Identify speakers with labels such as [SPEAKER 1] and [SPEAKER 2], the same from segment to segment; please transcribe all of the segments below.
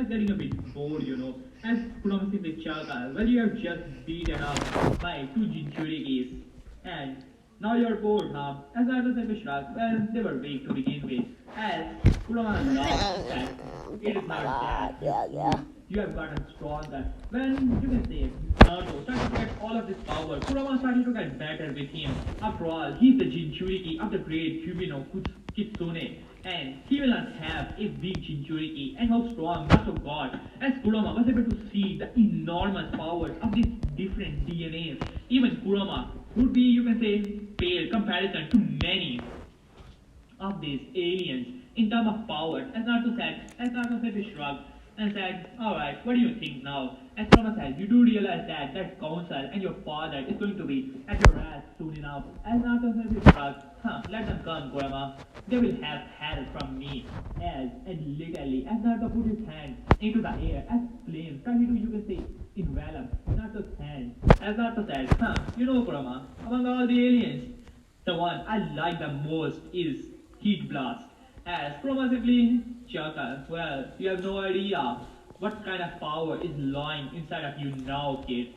[SPEAKER 1] just getting a bit bored. As promising the Chaka, well, you have just beaten up by two Jinchurikis, and now you're bored, huh? As I was a shrug, well, they were weak to begin with. As Kurama laughed that it is not that. You have gotten stronger. Well, you can say Naruto started to get all of this power. Kurama started to get better with him. After all, he's the Jinchuriki of the great Hubino Kitsune. And he will not have a big Jinchuriki. And how strong Naruto got. As Kurama was able to see the enormous powers of these different DNAs. Even Kurama would be, you can say, pale comparison to many of these aliens in terms of powers. As Naruto said a shrug and said, alright, what do you think now? As Kurama said, you do realize that council and your father is going to be at your ass soon enough. As Naruto said a shrug, let them come, Kurama. They will have help from me. And literally, as Naruto put his hand into the air, as flames started to, you can say, envelop Naruto's hand. As Naruto said, Kurama, among all the aliens, the one I like the most is Heat Blast. As Kurama simply chuckled, well, you have no idea what kind of power is lying inside of you now, kid.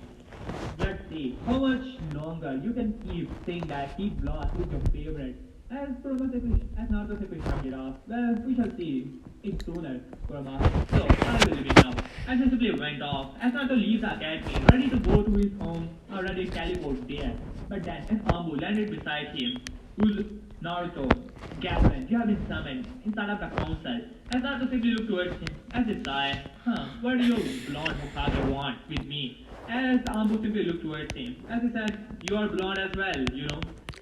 [SPEAKER 1] Let's see how much longer you can keep saying that Heat Blast is your favorite. As Naruto simply shrugged it off, well, we shall see it sooner, Kurama. So, I will leave it now. As he simply went off, as Naruto leaves the academy, ready to go to his home, or ready to teleport there. But then, as Ambu landed beside him, who's Naruto, Gathering, you have been summoned inside of the council. As Naruto simply looked towards him, as he sighed, what do you blonde Hokage want with me? As Ambu simply looked towards him, as he said, you are blonde as well.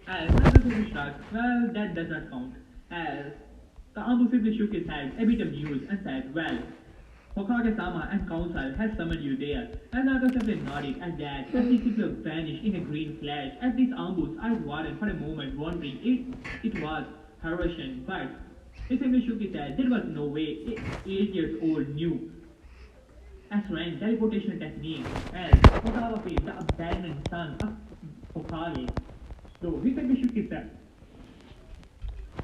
[SPEAKER 1] As Naruto simply shrugged, well, that does not count. As the Ambu simply shook his head, a bit amused, and said, well, Hokage-sama and council has summoned you there. As Naruto simply nodded at that, as he simply vanished in a green flash, as these Ambu's eyes widened for a moment, wondering if it was Russian, but he simply shook his head. There was no way 8 years old knew Asran teleportation technique as Hokage, the abandoned son of Hokage. So he simply shook his head.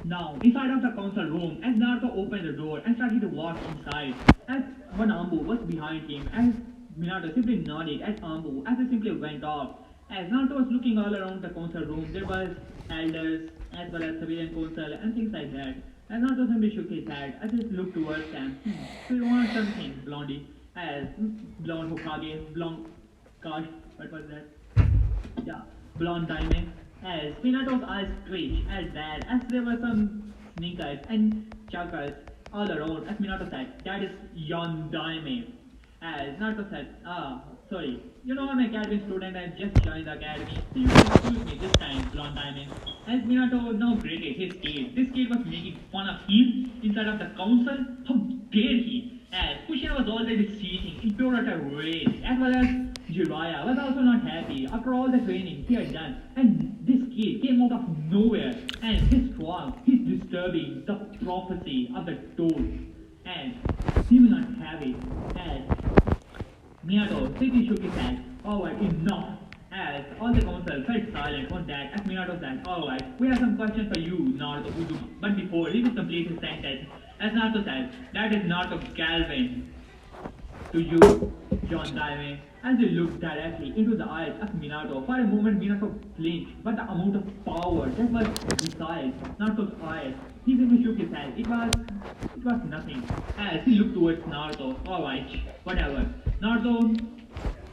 [SPEAKER 1] Now, inside of the council room, as Naruto opened the door and started to walk inside, as one Ambu was behind him, as Minato simply nodded at Ambu as he simply went off. As Naruto was looking all around the council room, there was elders as well as civilian council and things like that. As Naruto simply shook his head as he looked towards them. So you want something, Blondie? As blonde Hokage, blonde Kash, what was that? Yeah, blonde Diamond. As Minato's eyes twitched at that, as there were some sneakers and chuckles all around, as Minato said, that is Yon Daime. As Naruto said, sorry, I'm an academy student and just joined the academy, so you can excuse me this time, blonde diamond. As Minato now graded his kid, this kid was making fun of him inside of the council. How dare he? As Kushina was already seething in pure utter rage, as well as Jiraiya was also not happy after all the training he had done, and this kid came out of nowhere, and he's strong, he's disturbing the prophecy of the toad, and he will not have it. As Minato simply shook his head, alright, enough. As all the council fell silent on that, as Minato said, alright, we have some questions for you, Naruto Uzuma. But before he could complete his sentence, as Naruto said, that is Naruto Galvin. To you, John Daime. As he looked directly into the eyes of Minato, for a moment Minato flinched, but the amount of power that was beside Naruto's eyes, he simply shook his head. It was nothing. As he looked towards Naruto, alright, whatever. Naruto,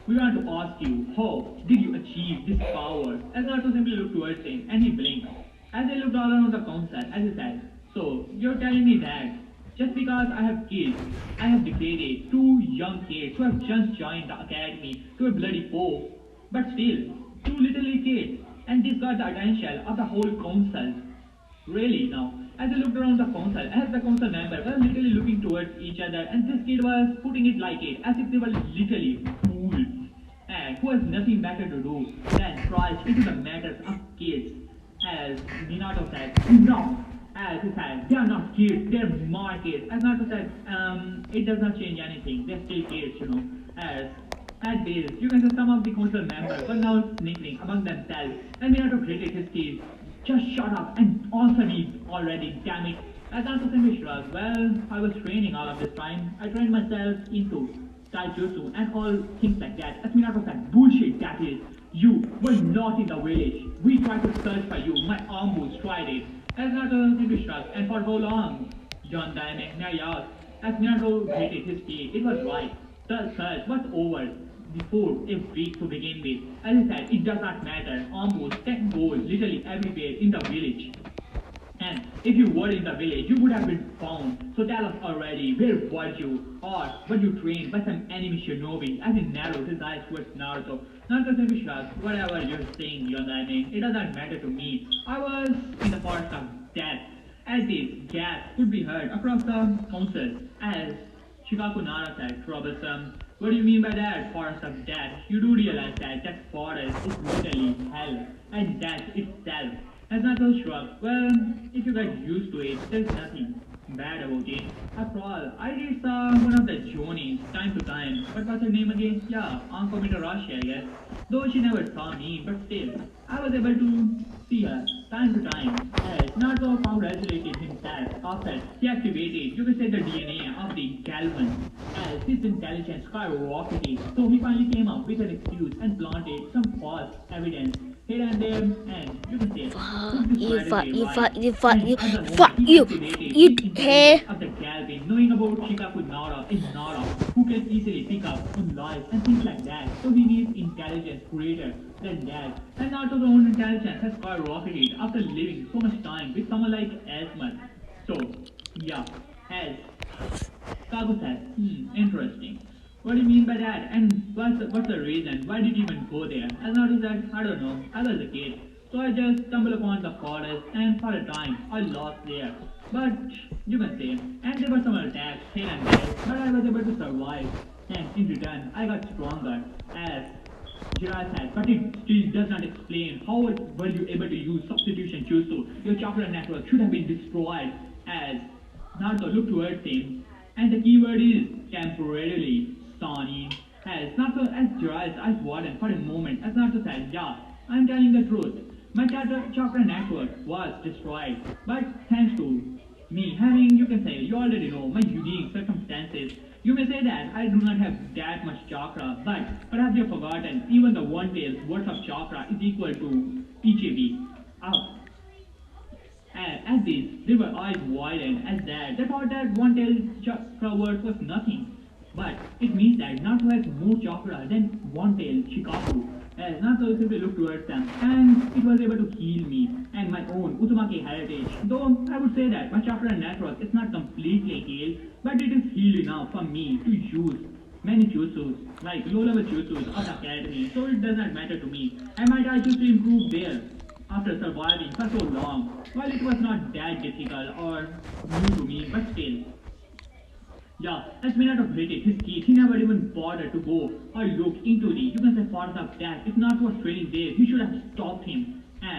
[SPEAKER 1] we want to ask you, how did you achieve this power? As Naruto simply looked towards him, and he blinked. As he looked all around the council, as he said, so, you're telling me that just because I have kids, I have degraded two young kids who have just joined the academy to a bloody foe, but still, two little kids, and this got the attention of the whole council. Really now, as I looked around the council, as the council members were literally looking towards each other, and this kid was putting it like it, as if they were literally fools, and who has nothing better to do than pry into the matters of kids. As Minato said, no! As he said, they are not kids, they're my kids. As Naruto said, it does not change anything, they're still kids, As at this, you can see some of the council members were now snickering among themselves, and Minato gritted his teeth. Just shut up and answer me already, damn it. As Naruto simply shrugged, well, I was training all of this time. I trained myself into taijutsu and all things like that. As Minato said, bullshit that is. You were not in the village. We tried to search for you. My armboots tried it. As Naruto simply shrugged, and for how long? John Daime, may I ask? As Minato gritted his teeth, it was right. The search was over before a week to begin with. As I said, it does not matter. Armboots can go literally everywhere in the village. And if you were in the village, you would have been found. So tell us already, where were you? Or were you trained by some enemy shinobi? As he narrowed his eyes towards Naruto. Naruto simply shrugged, whatever you're saying, Yondaime, it does not matter to me. I was in the forest of death. As this gasp could be heard across the council, as Shikaku Nara said, troublesome. What do you mean by that, forest of death? You do realize that forest is literally hell, and death itself. As Naruto shrugged, well, if you get used to it, there's nothing bad about it. After all, I did saw one of the Jonis time to time. What was her name again? Yeah, Anko Mitarashi, I guess. Though she never saw me, but still, I was able to see her time to time. As Naruto congratulated himself after he activated, you could say, the DNA of the Galvan, as his intelligence skyrocketed. So he finally came up with an excuse and planted some false evidence here and there, and you can say,
[SPEAKER 2] fuck you care.
[SPEAKER 1] Of the Galvin, knowing about Shikaku Nara is Nara, who can easily pick up on lies and things like that. So he needs intelligence greater than that. And Naruto's own intelligence has skyrocketed after living so much time with someone like Asmat. So, yeah, as Kagu says, interesting. What do you mean by that? And what's the reason? Why did you even go there? As Naruto said, I don't know. I was a kid. So I just stumbled upon the forest and for a time I lost there. But you can say, and there were some attacks here and there, but I was able to survive. And in return, I got stronger, as Jiraiya said, but it still does not explain how were you able to use substitution jutsu. Your chakra network should have been destroyed. As Naruto looked towards him, and the keyword is temporarily. Sonny, as Jiraiya's eyes widened for a moment, as Naruto said, yeah, I'm telling the truth. My chakra network was destroyed, but thanks to me having, you can say, you already know, my unique circumstances. You may say that I do not have that much chakra, but perhaps you have forgotten, even the one tail's worth of chakra is equal to EJB. As this, their eyes widened as that. They thought that one tail's chakra worth was nothing. But it means that Naruto has more chakra than one-tailed Shikaku. As Naruto simply looked towards them, and it was able to heal me and my own Uzumaki heritage. Though I would say that my chakra network is not completely healed, but it is healed enough for me to use many jutsus, like low-level jutsus of the academy. So it does not matter to me. And my taijutsu to improve there after surviving for so long. Well, it was not that difficult or new to me, but still. Yeah, as Minato gritted his teeth, he never even bothered to go or look into the, you can say, forest of death. If Naruto was training there, he should have stopped him.